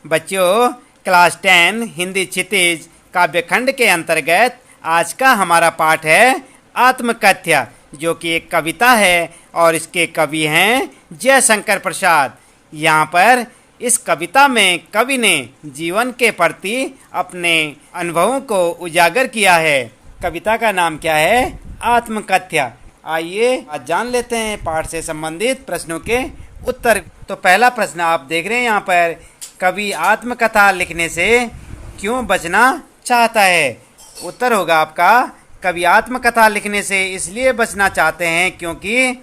बच्चों, क्लास 10 हिंदी क्षितिज काव्यखंड के अंतर्गत आज का हमारा पाठ है आत्मकथ्य, जो कि एक कविता है और इसके कवि हैं जयशंकर प्रसाद। यहाँ पर इस कविता में कवि ने जीवन के प्रति अपने अनुभवों को उजागर किया है। कविता का नाम क्या है? आत्मकथ्य। आइए आज जान लेते हैं पाठ से संबंधित प्रश्नों के उत्तर। तो पहला प्रश्न आप देख रहे हैं यहाँ पर, कवि आत्मकथा लिखने से क्यों बचना चाहता है? उत्तर होगा आपका, कवि आत्मकथा लिखने से इसलिए बचना चाहते हैं क्योंकि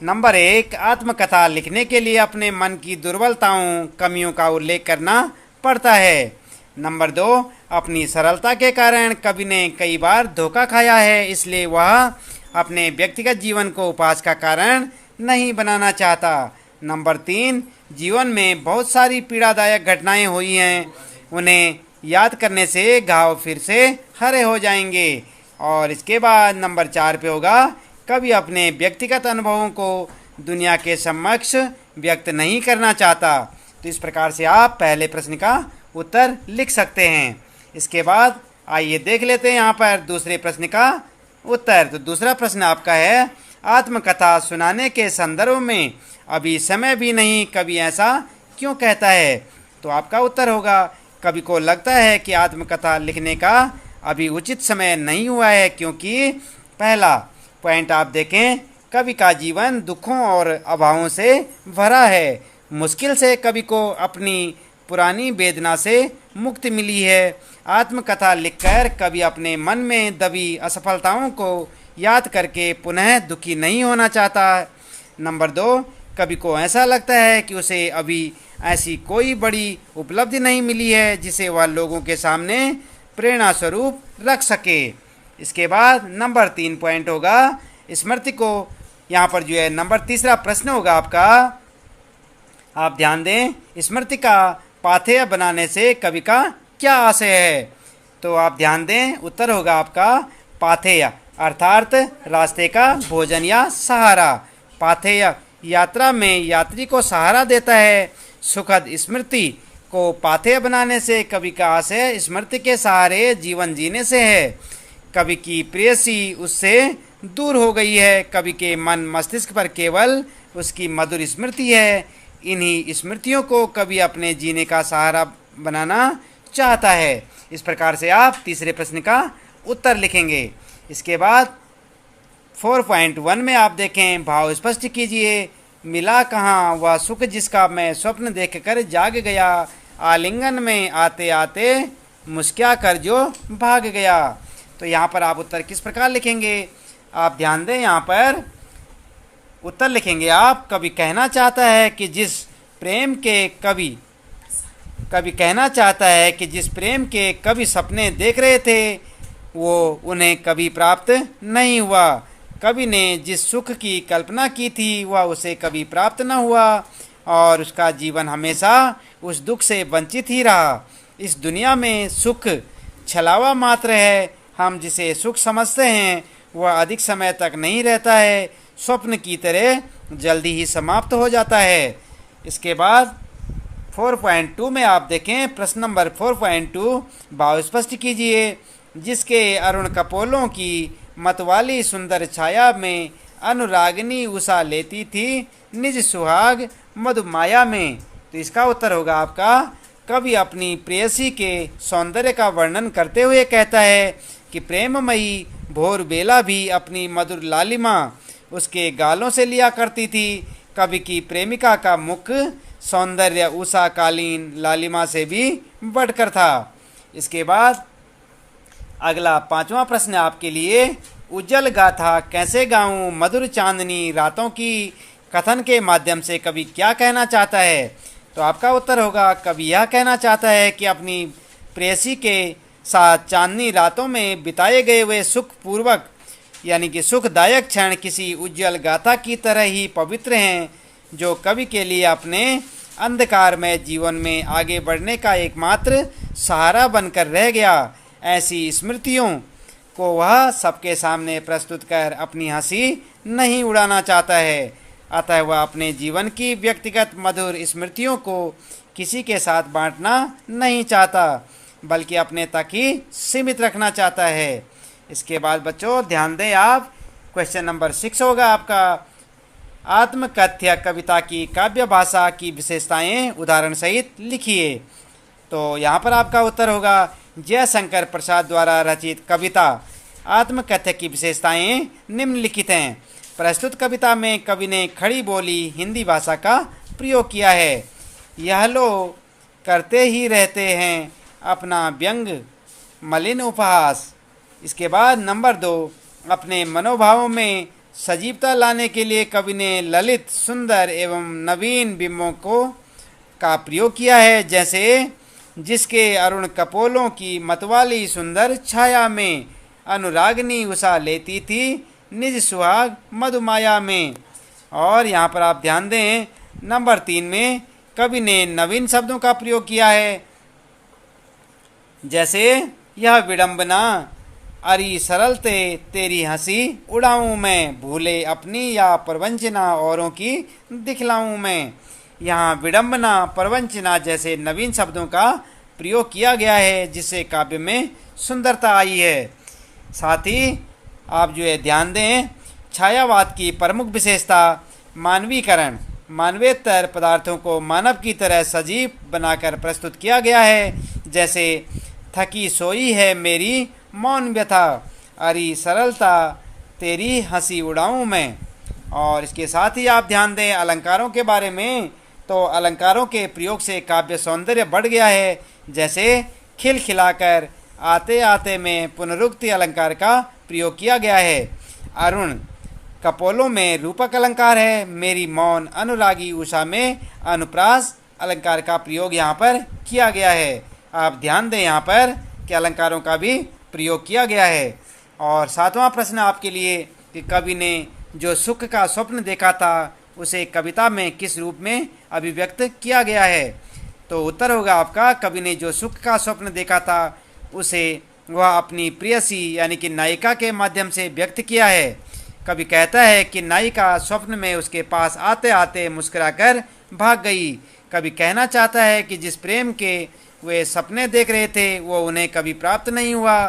नंबर 1, आत्मकथा लिखने के लिए अपने मन की दुर्बलताओं, कमियों का उल्लेख करना पड़ता है। नंबर 2, अपनी सरलता के कारण कवि ने कई बार धोखा खाया है, इसलिए वह अपने व्यक्तिगत जीवन को उपहास का कारण नहीं बनाना चाहता। नंबर 3, जीवन में बहुत सारी पीड़ादायक घटनाएं हुई हैं, उन्हें याद करने से घाव फिर से हरे हो जाएंगे। और इसके बाद नंबर 4 पे होगा, कभी अपने व्यक्तिगत अनुभवों को दुनिया के समक्ष व्यक्त नहीं करना चाहता। तो इस प्रकार से आप पहले प्रश्न का उत्तर लिख सकते हैं। इसके बाद आइए देख लेते हैं यहाँ पर दूसरे प्रश्न का उत्तर। तो दूसरा प्रश्न आपका है, आत्मकथा सुनाने के संदर्भ में अभी समय भी नहीं, कवि ऐसा क्यों कहता है? तो आपका उत्तर होगा, कवि को लगता है कि आत्मकथा लिखने का अभी उचित समय नहीं हुआ है, क्योंकि पहला पॉइंट आप देखें, कवि का जीवन दुखों और अभावों से भरा है। मुश्किल से कवि को अपनी पुरानी वेदना से मुक्ति मिली है। आत्मकथा लिखकर कवि अपने मन में दबी असफलताओं को याद करके पुनः दुखी नहीं होना चाहता। नंबर 2, कवि को ऐसा लगता है कि उसे अभी ऐसी कोई बड़ी उपलब्धि नहीं मिली है जिसे वह लोगों के सामने प्रेरणा स्वरूप रख सके। इसके बाद नंबर 3 पॉइंट होगा, स्मृति को, यहाँ पर जो है नंबर तीसरा प्रश्न होगा आपका, आप ध्यान दें, स्मृति का पाथेय बनाने से कवि का क्या आशय है? तो आप ध्यान दें, उत्तर होगा आपका पाथेय, अर्थात रास्ते का भोजन या सहारा। पाथेय यात्रा में यात्री को सहारा देता है। सुखद स्मृति को पाथेय बनाने से कवि का आशय स्मृति के सहारे जीवन जीने से है। कवि की प्रेयसी उससे दूर हो गई है, कवि के मन मस्तिष्क पर केवल उसकी मधुर स्मृति है। इन्हीं स्मृतियों को कवि अपने जीने का सहारा बनाना चाहता है। इस प्रकार से आप तीसरे प्रश्न का उत्तर लिखेंगे। इसके बाद 4.1 में आप देखें, भाव स्पष्ट कीजिए। मिला कहाँ वह सुख जिसका मैं स्वप्न देखकर जाग गया, आलिंगन में आते आते मुस्कुरा कर जो भाग गया। तो यहाँ पर आप उत्तर किस प्रकार लिखेंगे? आप ध्यान दें, यहाँ पर उत्तर लिखेंगे आप, कवि कहना चाहता है कि जिस प्रेम के कवि सपने देख रहे थे वो उन्हें कभी प्राप्त नहीं हुआ। कवि ने जिस सुख की कल्पना की थी वह उसे कभी प्राप्त न हुआ और उसका जीवन हमेशा उस दुख से वंचित ही रहा। इस दुनिया में सुख छलावा मात्र है। हम जिसे सुख समझते हैं वह अधिक समय तक नहीं रहता है, स्वप्न की तरह जल्दी ही समाप्त हो जाता है। इसके बाद 4.2 में आप देखें, प्रश्न नंबर 4.2, भाव स्पष्ट कीजिए। जिसके अरुण कपोलों की मतवाली सुंदर छाया में अनुरागिनी उषा लेती थी निज सुहाग मधुमाया में। तो इसका उत्तर होगा आपका, कवि अपनी प्रेयसी के सौंदर्य का वर्णन करते हुए कहता है कि प्रेममयी भोर बेला भी अपनी मधुर लालिमा उसके गालों से लिया करती थी। कवि की प्रेमिका का मुख सौंदर्य उषा कालीन लालिमा से भी बढ़कर था। इसके बाद अगला 5वां प्रश्न आपके लिए, उज्जवल गाथा कैसे गाऊं मधुर चांदनी रातों की कथन के माध्यम से कवि क्या कहना चाहता है? तो आपका उत्तर होगा, कवि यह कहना चाहता है कि अपनी प्रेयसी के साथ चांदनी रातों में बिताए गए हुए सुखपूर्वक यानी कि सुखदायक क्षण किसी उज्जवल गाथा की तरह ही पवित्र हैं, जो कवि के लिए अपने अंधकारमय जीवन में आगे बढ़ने का एकमात्र सहारा बनकर रह गया। ऐसी स्मृतियों को वह सबके सामने प्रस्तुत कर अपनी हंसी नहीं उड़ाना चाहता है, अतः वह अपने जीवन की व्यक्तिगत मधुर स्मृतियों को किसी के साथ बांटना नहीं चाहता, बल्कि अपने तक ही सीमित रखना चाहता है। इसके बाद बच्चों ध्यान दें आप, क्वेश्चन नंबर 6 होगा आपका, आत्मकथ्य कविता की काव्य भाषा की विशेषताएं उदाहरण सहित लिखिए। तो यहाँ पर आपका उत्तर होगा, जयशंकर प्रसाद द्वारा रचित कविता आत्मकथ्य की विशेषताएं निम्नलिखित हैं। प्रस्तुत कविता में कवि ने खड़ी बोली हिंदी भाषा का प्रयोग किया है। यह लोग करते ही रहते हैं अपना व्यंग मलिन उपहास। इसके बाद नंबर 2, अपने मनोभावों में सजीवता लाने के लिए कवि ने ललित, सुंदर एवं नवीन बिंबों का प्रयोग किया है, जैसे जिसके अरुण कपोलों की मतवाली सुंदर छाया में अनुरागनी उषा लेती थी निज सुहाग मधुमाया में। और यहाँ पर आप ध्यान दें, नंबर 3 में कवि ने नवीन शब्दों का प्रयोग किया है, जैसे यह विडंबना अरी सरलते तेरी हंसी उड़ाऊं मैं, भूले अपनी या प्रवंचना औरों की दिखलाऊं मैं। यहाँ विडंबना, प्रवंचना जैसे नवीन शब्दों का प्रयोग किया गया है, जिससे काव्य में सुंदरता आई है। साथ ही आप जो है ध्यान दें, छायावाद की प्रमुख विशेषता मानवीकरण, मानवेतर पदार्थों को मानव की तरह सजीव बनाकर प्रस्तुत किया गया है, जैसे थकी सोई है मेरी मौन व्यथा, अरी सरलता तेरी हंसी उड़ाऊं मैं। और इसके साथ ही आप ध्यान दें अलंकारों के बारे में, तो अलंकारों के प्रयोग से काव्य सौंदर्य बढ़ गया है, जैसे खिलखिलाकर, आते आते में पुनरुक्ति अलंकार का प्रयोग किया गया है। अरुण कपोलों में रूपक अलंकार है, मेरी मौन अनुरागी उषा में अनुप्रास अलंकार का प्रयोग यहाँ पर किया गया है। आप ध्यान दें यहाँ पर कि अलंकारों का भी प्रयोग किया गया है। और 7वां प्रश्न आपके लिए कि कवि ने जो सुख का स्वप्न देखा था उसे कविता में किस रूप में अभिव्यक्त किया गया है। तो उत्तर होगा आपका, कवि ने जो सुख का स्वप्न देखा था उसे वह अपनी प्रेयसी यानी कि नायिका के माध्यम से व्यक्त किया है। कवि कहता है कि नायिका स्वप्न में उसके पास आते आते मुस्कुराकर भाग गई। कवि कहना चाहता है कि जिस प्रेम के वे सपने देख रहे थे वो उन्हें कभी प्राप्त नहीं हुआ।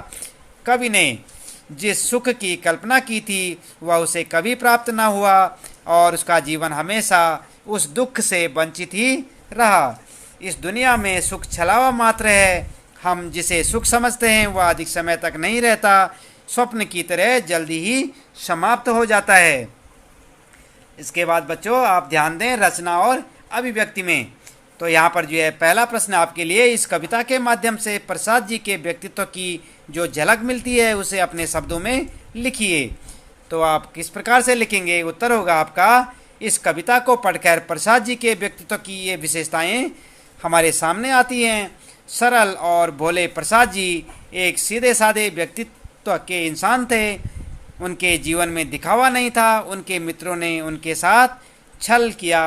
कवि ने जिस सुख की कल्पना की थी वह उसे कभी प्राप्त न हुआ और उसका जीवन हमेशा उस दुख से वंचित ही रहा। इस दुनिया में सुख छलावा मात्र है, हम जिसे सुख समझते हैं वह अधिक समय तक नहीं रहता, स्वप्न की तरह जल्दी ही समाप्त हो जाता है। इसके बाद बच्चों आप ध्यान दें रचना और अभिव्यक्ति में। तो यहाँ पर जो है पहला प्रश्न आपके लिए, इस कविता के माध्यम से प्रसाद जी के व्यक्तित्व की जो झलक मिलती है उसे अपने शब्दों में लिखिए। तो आप किस प्रकार से लिखेंगे? उत्तर होगा आपका, इस कविता को पढ़कर प्रसाद जी के व्यक्तित्व की ये विशेषताएं हमारे सामने आती हैं। सरल और भोले प्रसाद जी एक सीधे साधे व्यक्तित्व के इंसान थे। उनके जीवन में दिखावा नहीं था। उनके मित्रों ने उनके साथ छल किया,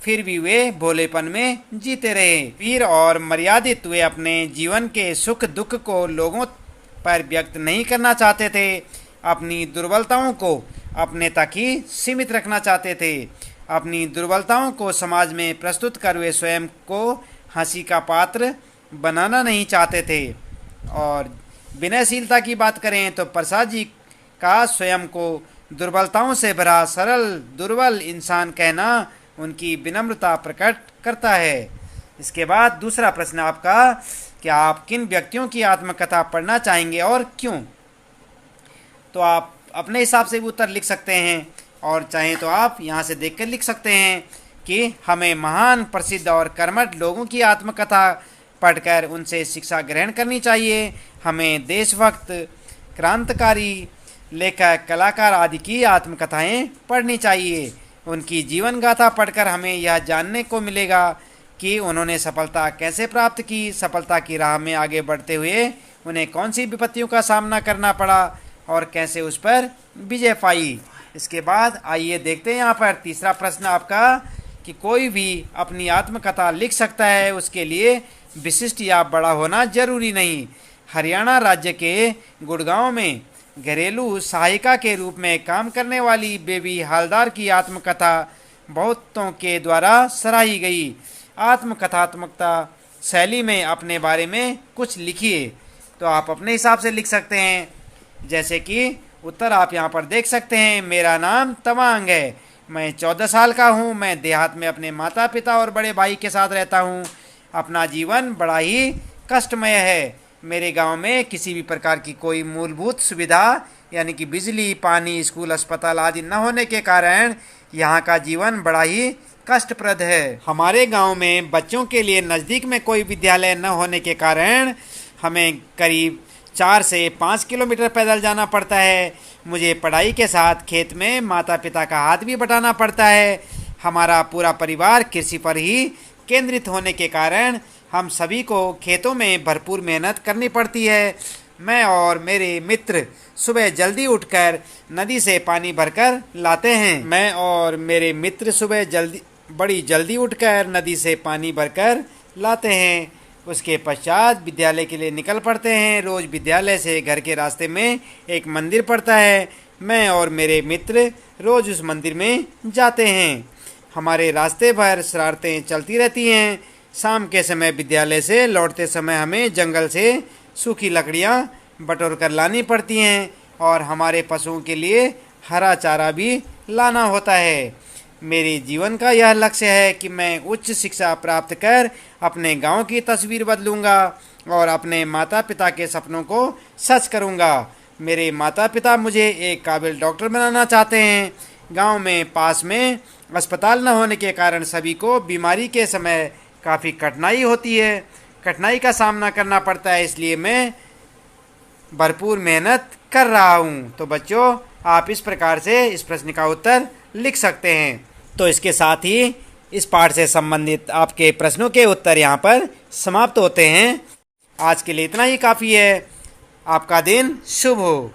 फिर भी वे भोलेपन में जीते रहे। वीर और मर्यादित, वे अपने जीवन के सुख दुख को लोगों पर व्यक्त नहीं करना चाहते थे। अपनी दुर्बलताओं को अपने तक ही सीमित रखना चाहते थे। अपनी दुर्बलताओं को समाज में प्रस्तुत कर वे स्वयं को हंसी का पात्र बनाना नहीं चाहते थे। और विनयशीलता की बात करें तो प्रसाद जी का स्वयं को दुर्बलताओं से भरा सरल दुर्बल इंसान कहना उनकी विनम्रता प्रकट करता है। इसके बाद दूसरा प्रश्न आपका, क्या आप किन व्यक्तियों की आत्मकथा पढ़ना चाहेंगे और क्यों? तो आप अपने हिसाब से भी उत्तर लिख सकते हैं और चाहें तो आप यहाँ से देखकर लिख सकते हैं कि हमें महान प्रसिद्ध और कर्मठ लोगों की आत्मकथा पढ़कर उनसे शिक्षा ग्रहण करनी चाहिए। हमें देशभक्त, क्रांतिकारी, लेखक, कलाकार आदि की आत्मकथाएं पढ़नी चाहिए। उनकी जीवन गाथा पढ़कर हमें यह जानने को मिलेगा कि उन्होंने सफलता कैसे प्राप्त की, सफलता की राह में आगे बढ़ते हुए उन्हें कौन सी विपत्तियों का सामना करना पड़ा और कैसे उस पर विजय पाई। इसके बाद आइए देखते हैं यहाँ पर तीसरा प्रश्न आपका कि कोई भी अपनी आत्मकथा लिख सकता है, उसके लिए विशिष्ट या बड़ा होना जरूरी नहीं। हरियाणा राज्य के गुड़गांव में घरेलू सहायिका के रूप में काम करने वाली बेबी हालदार की आत्मकथा बहुतों के द्वारा सराही गई। आत्मकथात्मकता शैली में अपने बारे में कुछ लिखिए। तो आप अपने हिसाब से लिख सकते हैं। जैसे कि उत्तर आप यहाँ पर देख सकते हैं। मेरा नाम तवांग है, मैं 14 साल का हूँ, मैं देहात में अपने माता पिता और बड़े भाई के साथ रहता हूँ। अपना जीवन बड़ा ही कष्टमय है। मेरे गांव में किसी भी प्रकार की कोई मूलभूत सुविधा यानी कि बिजली, पानी, स्कूल, अस्पताल आदि न होने के कारण यहाँ का जीवन बड़ा ही कष्टप्रद है। हमारे गांव में बच्चों के लिए नज़दीक में कोई विद्यालय न होने के कारण हमें करीब 4 से 5 किलोमीटर पैदल जाना पड़ता है। मुझे पढ़ाई के साथ खेत में माता पिता का हाथ भी बटाना पड़ता है। हमारा पूरा परिवार कृषि पर ही केंद्रित होने के कारण हम सभी को खेतों में भरपूर मेहनत करनी पड़ती है। मैं और मेरे मित्र सुबह जल्दी उठकर नदी से पानी भरकर लाते हैं। मैं और मेरे मित्र सुबह बड़ी जल्दी उठकर नदी से पानी भरकर लाते हैं। उसके पश्चात विद्यालय के लिए निकल पड़ते हैं। रोज़ विद्यालय से घर के रास्ते में एक मंदिर पड़ता है। मैं और मेरे मित्र रोज़ उस मंदिर में जाते हैं। हमारे रास्ते भर शरारतें चलती रहती हैं। शाम के समय विद्यालय से लौटते समय हमें जंगल से सूखी लकड़ियाँ बटोर कर लानी पड़ती हैं और हमारे पशुओं के लिए हरा चारा भी लाना होता है। मेरे जीवन का यह लक्ष्य है कि मैं उच्च शिक्षा प्राप्त कर अपने गांव की तस्वीर बदलूंगा और अपने माता पिता के सपनों को सच करूंगा। मेरे माता पिता मुझे एक काबिल डॉक्टर बनाना चाहते हैं। गांव में पास में अस्पताल न होने के कारण सभी को बीमारी के समय काफ़ी कठिनाई होती है, कठिनाई का सामना करना पड़ता है। इसलिए मैं भरपूर मेहनत कर रहा हूँ। तो बच्चों, आप इस प्रकार से इस प्रश्न का उत्तर लिख सकते हैं। तो इसके साथ ही इस पाठ से संबंधित आपके प्रश्नों के उत्तर यहाँ पर समाप्त होते हैं। आज के लिए इतना ही काफ़ी है। आपका दिन शुभ हो।